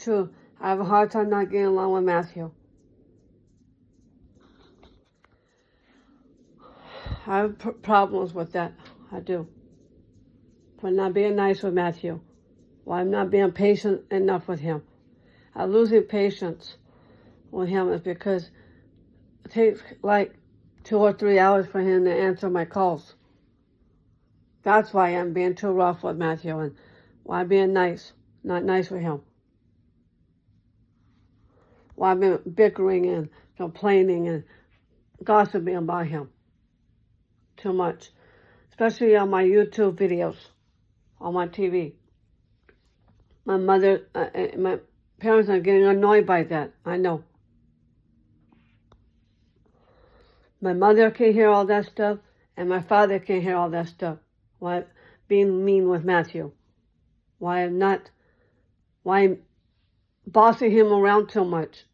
true. I have a hard time not getting along with Matthew. I have problems with that. I do. For not being nice with Matthew. Why I'm not being patient enough with him. I'm losing patience with him is because it takes like 2 or 3 hours for him to answer my calls. That's why I'm being too rough with Matthew and why I'm being not nice with him. Why I've been bickering and complaining and gossiping about him too much. Especially on my YouTube videos, on my TV. My parents are getting annoyed by that. I know. My mother can hear all that stuff, and my father can hear all that stuff. Why I'm being mean with Matthew. Why I'm bossing him around too much.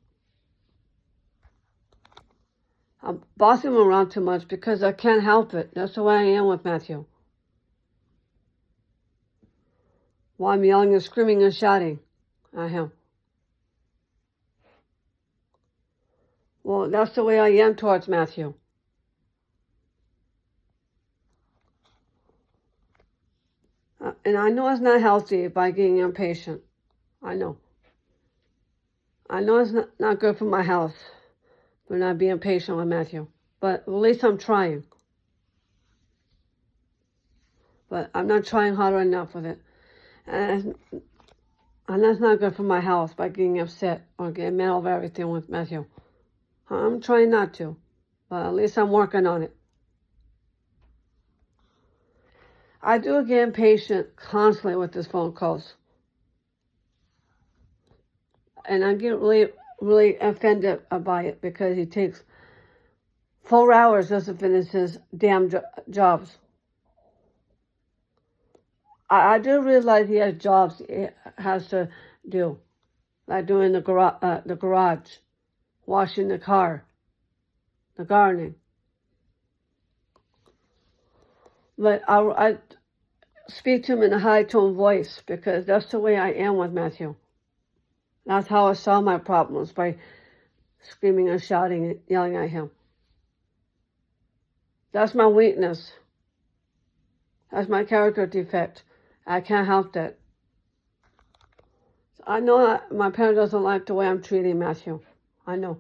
I'm bossing him around too much because I can't help it. That's the way I am with Matthew. Why I'm yelling and screaming and shouting at him. Well, that's the way I am towards Matthew. And I know it's not healthy by getting impatient. I know. I know it's not good for my health for not being patient with Matthew. But at least I'm trying. But I'm not trying hard enough with it. And that's not good for my health by getting upset or getting mad over everything with Matthew. I'm trying not to. But at least I'm working on it. I do get impatient constantly with his phone calls. And I get really offended by it because he takes 4 hours just to finish his damn jobs. I do realize he has jobs he has to do, like doing the garage, washing the car, the gardening. But I speak to him in a high-tone voice because that's the way I am with Matthew. That's how I solve my problems, by screaming and shouting and yelling at him. That's my weakness. That's my character defect. I can't help that. I know my parent doesn't like the way I'm treating Matthew. I know.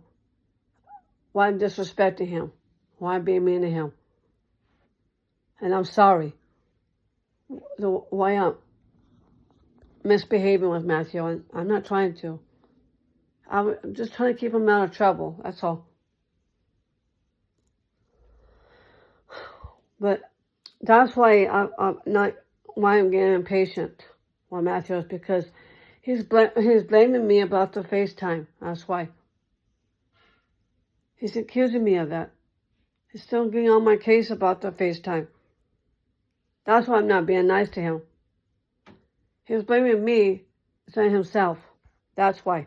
Why I'm disrespecting him. Why I'm being mean to him. And I'm sorry. The way I'm misbehaving with Matthew. And I'm not trying to. I'm just trying to keep him out of trouble. That's all. But that's why I'm getting impatient with Matthew, is because he's blaming me about the FaceTime. That's why. He's accusing me of that. He's still getting on my case about the FaceTime. That's why I'm not being nice to him. He was blaming me instead of himself. That's why.